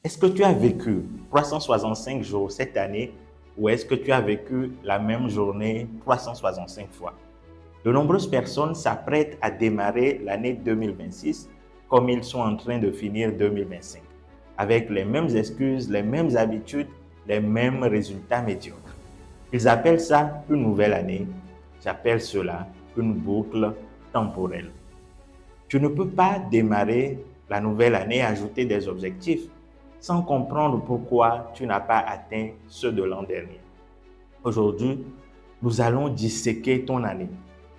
Est-ce que tu as vécu 365 jours cette année ou est-ce que tu as vécu la même journée 365 fois? De nombreuses personnes s'apprêtent à démarrer l'année 2026 comme ils sont en train de finir 2025, avec les mêmes excuses, les mêmes habitudes, les mêmes résultats médiocres. Ils appellent ça une nouvelle année. J'appelle cela une boucle temporelle. Tu ne peux pas démarrer la nouvelle année et ajouter des objectifs sans comprendre pourquoi tu n'as pas atteint ceux de l'an dernier. Aujourd'hui, nous allons disséquer ton année.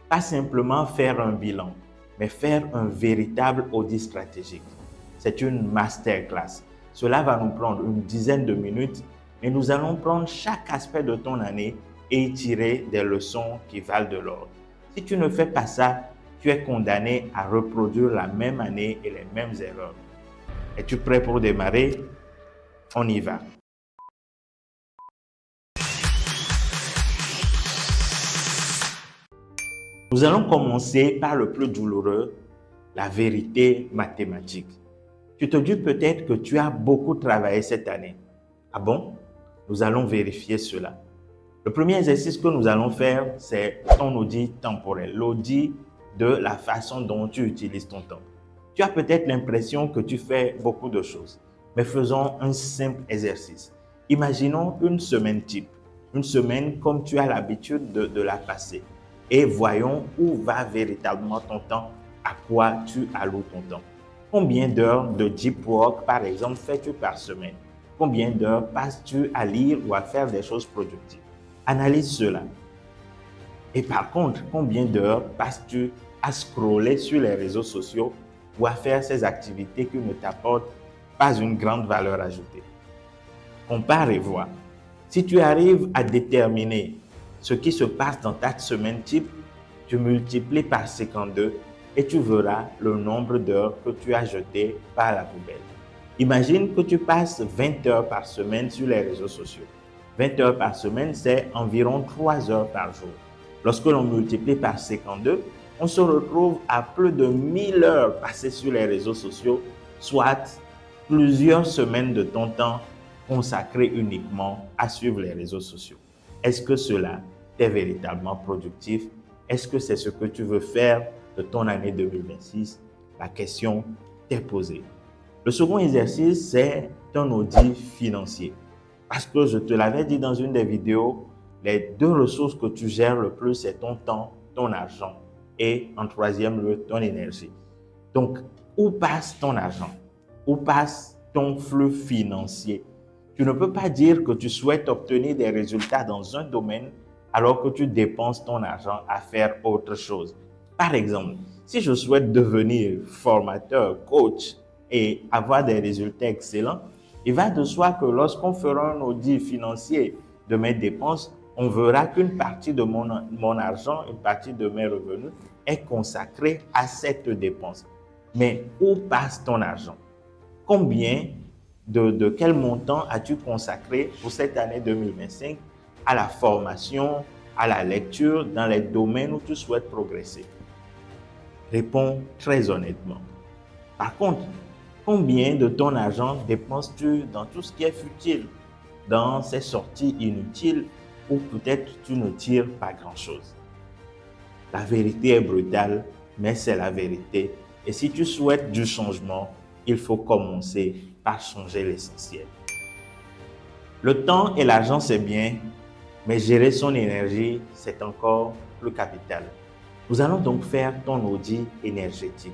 Pas simplement faire un bilan, mais faire un véritable audit stratégique. C'est une masterclass. Cela va nous prendre une dizaine de minutes et nous allons prendre chaque aspect de ton année et y tirer des leçons qui valent de l'or. Si tu ne fais pas ça, tu es condamné à reproduire la même année et les mêmes erreurs. Es-tu prêt pour démarrer? On y va. Nous allons commencer par le plus douloureux, la vérité mathématique. Tu te dis peut-être que tu as beaucoup travaillé cette année. Ah bon? Nous allons vérifier cela. Le premier exercice que nous allons faire, c'est ton audit temporel, l'audit de la façon dont tu utilises ton temps. Tu as peut-être l'impression que tu fais beaucoup de choses, mais faisons un simple exercice. Imaginons une semaine type, une semaine comme tu as l'habitude de la passer, et voyons où va véritablement ton temps, à quoi tu alloues ton temps. Combien d'heures de deep work, par exemple, fais-tu par semaine? Combien d'heures passes-tu à lire ou à faire des choses productives? Analyse cela. Et par contre, combien d'heures passes-tu à scroller sur les réseaux sociaux ou à faire ces activités qui ne t'apportent pas une grande valeur ajoutée? Compare et vois. Si tu arrives à déterminer ce qui se passe dans ta semaine type, tu multiplies par 52 et tu verras le nombre d'heures que tu as jetées par la poubelle. Imagine que tu passes 20 heures par semaine sur les réseaux sociaux. 20 heures par semaine, c'est environ 3 heures par jour. Lorsque l'on multiplie par 52, on se retrouve à plus de 1000 heures passées sur les réseaux sociaux, soit plusieurs semaines de ton temps consacré uniquement à suivre les réseaux sociaux. Est-ce que cela t'est véritablement productif? Est-ce que c'est ce que tu veux faire de ton année 2026? La question t'est posée. Le second exercice, c'est un audit financier. Parce que je te l'avais dit dans une des vidéos, les deux ressources que tu gères le plus, c'est ton temps, ton argent et en troisième lieu, ton énergie. Donc, où passe ton argent? Où passe ton flux financier? Tu ne peux pas dire que tu souhaites obtenir des résultats dans un domaine alors que tu dépenses ton argent à faire autre chose. Par exemple, si je souhaite devenir formateur, coach et avoir des résultats excellents, il va de soi que lorsqu'on fera un audit financier de mes dépenses, on verra qu'une partie de mon argent, une partie de mes revenus est consacrée à cette dépense. Mais où passe ton argent? Combien de quel montant as-tu consacré pour cette année 2025 à la formation, à la lecture dans les domaines où tu souhaites progresser? Réponds très honnêtement. Par contre, combien de ton argent dépenses-tu dans tout ce qui est futile, dans ces sorties inutiles où peut-être tu ne tires pas grand-chose? La vérité est brutale, mais c'est la vérité. Et si tu souhaites du changement, il faut commencer par changer l'essentiel. Le temps et l'argent, c'est bien, mais gérer son énergie, c'est encore plus capital. Nous allons donc faire ton audit énergétique.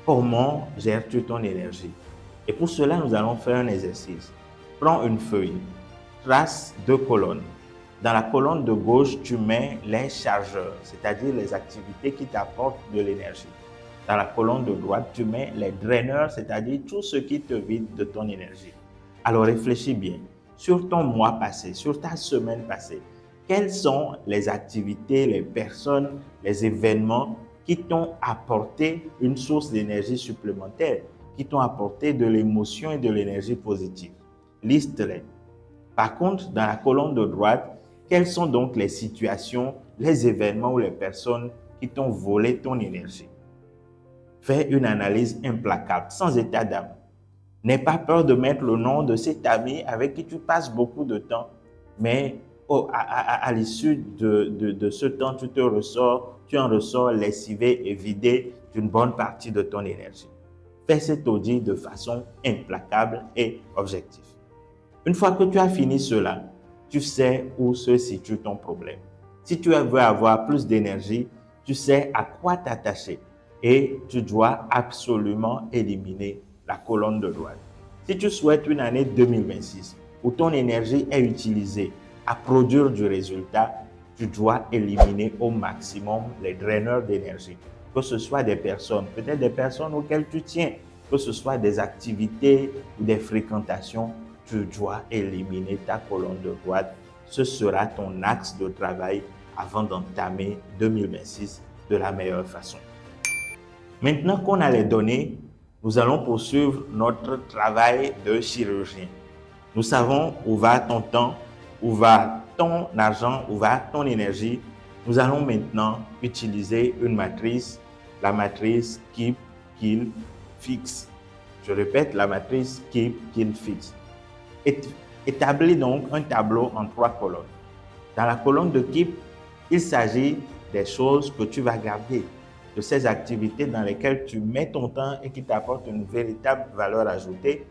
Comment gères-tu ton énergie? Et pour cela, nous allons faire un exercice. Prends une feuille, trace 2 colonnes. Dans la colonne de gauche, tu mets les chargeurs, c'est-à-dire les activités qui t'apportent de l'énergie. Dans la colonne de droite, tu mets les draineurs, c'est-à-dire tout ce qui te vide de ton énergie. Alors réfléchis bien. Sur ton mois passé, sur ta semaine passée, quelles sont les activités, les personnes, les événements qui t'ont apporté une source d'énergie supplémentaire, qui t'ont apporté de l'émotion et de l'énergie positive? Liste-les. Par contre, dans la colonne de droite, quelles sont donc les situations, les événements ou les personnes qui t'ont volé ton énergie? Fais une analyse implacable, sans état d'âme. N'aie pas peur de mettre le nom de cet ami avec qui tu passes beaucoup de temps, mais à l'issue de ce temps, tu en ressors lessivé et vidé d'une bonne partie de ton énergie. Fais cet audit de façon implacable et objective. Une fois que tu as fini cela, tu sais où se situe ton problème. Si tu veux avoir plus d'énergie, tu sais à quoi t'attacher et tu dois absolument éliminer la colonne de droite. Si tu souhaites une année 2026 où ton énergie est utilisée à produire du résultat, tu dois éliminer au maximum les draineurs d'énergie. Que ce soit des personnes, peut-être des personnes auxquelles tu tiens, que ce soit des activités ou des fréquentations, tu dois éliminer ta colonne de droite. Ce sera ton axe de travail avant d'entamer 2026 de la meilleure façon. Maintenant qu'on a les données, nous allons poursuivre notre travail de chirurgien. Nous savons où va ton temps, où va ton argent, où va ton énergie. Nous allons maintenant utiliser une matrice, la matrice Keep, Kill, Fix. Je répète, la matrice Keep, Kill, Fix. Établis donc un tableau en 3 colonnes. Dans la colonne de Keep, il s'agit des choses que tu vas garder, de ces activités dans lesquelles tu mets ton temps et qui t'apportent une véritable valeur ajoutée,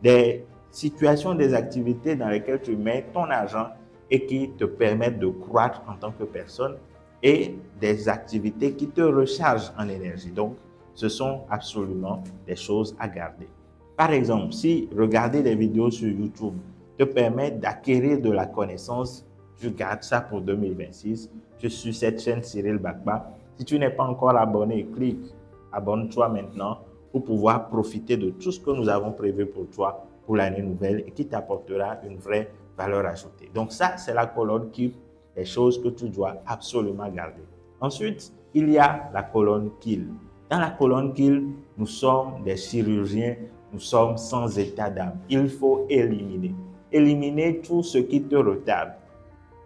des situations, des activités dans lesquelles tu mets ton argent et qui te permettent de croître en tant que personne, et des activités qui te rechargent en énergie. Donc, ce sont absolument des choses à garder. Par exemple, si regarder des vidéos sur YouTube te permet d'acquérir de la connaissance, tu gardes ça pour 2026. Je suis cette chaîne Cyril Bakba. Si tu n'es pas encore abonné, clique, abonne-toi maintenant pour pouvoir profiter de tout ce que nous avons prévu pour toi pour l'année nouvelle et qui t'apportera une vraie valeur ajoutée. Donc ça, c'est la colonne qui est les choses que tu dois absolument garder. Ensuite, il y a la colonne Kill. Dans la colonne Kill, nous sommes des chirurgiens, nous sommes sans état d'âme. Il faut éliminer. Éliminer tout ce qui te retarde,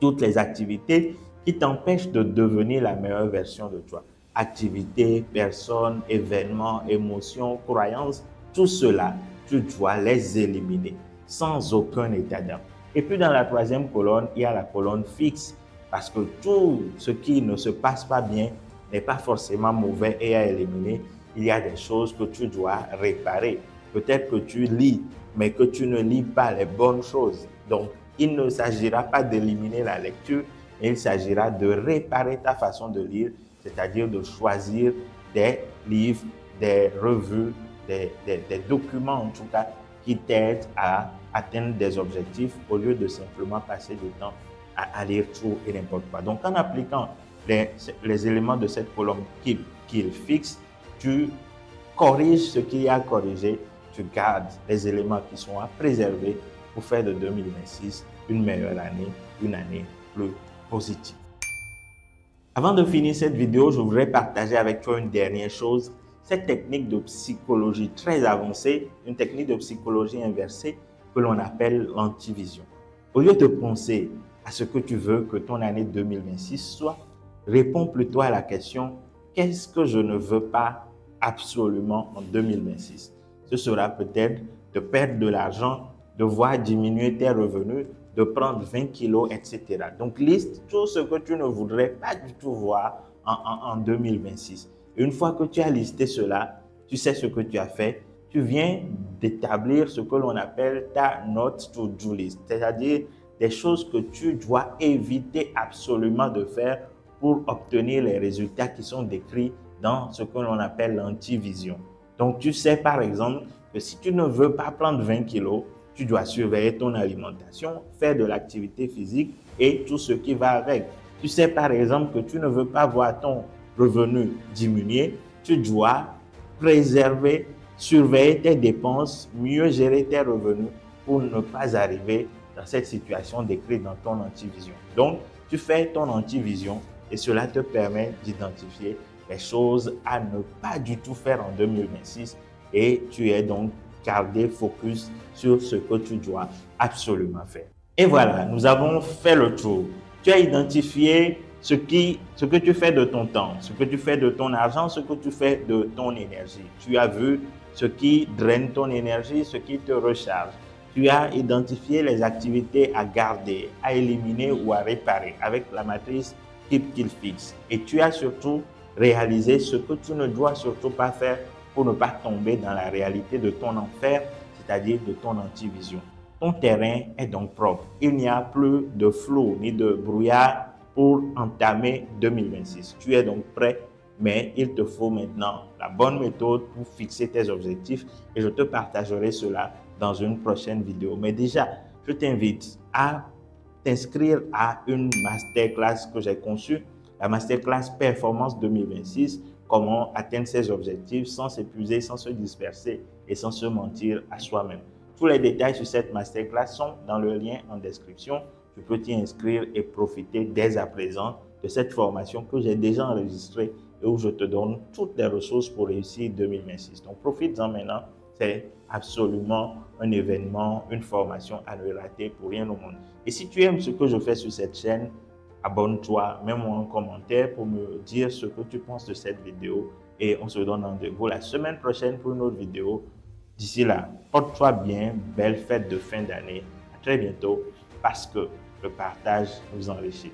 toutes les activités qui t'empêchent de devenir la meilleure version de toi. Activités, personnes, événements, émotions, croyances, tout cela, tu dois les éliminer sans aucun état d'âme. Et puis dans la 3e colonne, il y a la colonne fixe, parce que tout ce qui ne se passe pas bien n'est pas forcément mauvais et à éliminer. Il y a des choses que tu dois réparer. Peut-être que tu lis, mais que tu ne lis pas les bonnes choses. Donc, il ne s'agira pas d'éliminer la lecture, mais il s'agira de réparer ta façon de lire, c'est-à-dire de choisir des livres, des revues, des documents en tout cas, qui t'aident à atteindre des objectifs au lieu de simplement passer du temps à lire tout et n'importe quoi. Donc, en appliquant les éléments de cette colonne qu'il fixe, tu corriges ce qu'il y a à corriger, tu gardes les éléments qui sont à préserver pour faire de 2026 une meilleure année, une année plus positive. Avant de finir cette vidéo, je voudrais partager avec toi une dernière chose. Cette technique de psychologie très avancée, une technique de psychologie inversée que l'on appelle l'antivision. Au lieu de penser à ce que tu veux que ton année 2026 soit, réponds plutôt à la question « Qu'est-ce que je ne veux pas absolument en 2026 ?» Ce sera peut-être de perdre de l'argent, de voir diminuer tes revenus, de prendre 20 kilos, etc. Donc, liste tout ce que tu ne voudrais pas du tout voir en 2026. Et une fois que tu as listé cela, tu sais ce que tu as fait, tu viens d'établir ce que l'on appelle ta note to-do list, c'est-à-dire des choses que tu dois éviter absolument de faire pour obtenir les résultats qui sont décrits dans ce que l'on appelle l'antivision. Donc, tu sais par exemple que si tu ne veux pas prendre 20 kilos, tu dois surveiller ton alimentation, faire de l'activité physique et tout ce qui va avec. Tu sais par exemple que tu ne veux pas voir ton revenu diminuer, tu dois préserver, surveiller tes dépenses, mieux gérer tes revenus pour ne pas arriver dans cette situation décrite dans ton antivision. Donc, tu fais ton antivision et cela te permet d'identifier les choses à ne pas du tout faire en 2026 et tu es donc gardé focus sur ce que tu dois absolument faire. Et voilà, nous avons fait le tour. Tu as identifié ce que tu fais de ton temps, ce que tu fais de ton argent, ce que tu fais de ton énergie. Tu as vu ce qui draine ton énergie, ce qui te recharge. Tu as identifié les activités à garder, à éliminer ou à réparer avec la matrice Keep Kill Fix. Et tu as surtout réalisé ce que tu ne dois surtout pas faire pour ne pas tomber dans la réalité de ton enfer, c'est-à-dire de ton antivision. Ton terrain est donc propre. Il n'y a plus de flou ni de brouillard pour entamer 2026. Tu es donc prêt, mais il te faut maintenant la bonne méthode pour fixer tes objectifs et je te partagerai cela dans une prochaine vidéo. Mais déjà, je t'invite à t'inscrire à une masterclass que j'ai conçue, la masterclass Performance 2026, comment atteindre ses objectifs sans s'épuiser, sans se disperser et sans se mentir à soi-même. Tous les détails sur cette masterclass sont dans le lien en description. Tu peux t'y inscrire et profiter dès à présent de cette formation que j'ai déjà enregistrée et où je te donne toutes les ressources pour réussir 2026. Donc, profite-en maintenant. C'est absolument un événement, une formation à ne rater pour rien au monde. Et si tu aimes ce que je fais sur cette chaîne, abonne-toi, mets-moi un commentaire pour me dire ce que tu penses de cette vidéo et on se donne rendez-vous la semaine prochaine pour une autre vidéo. D'ici là, porte-toi bien, belle fête de fin d'année. À très bientôt parce que le partage nous enrichit.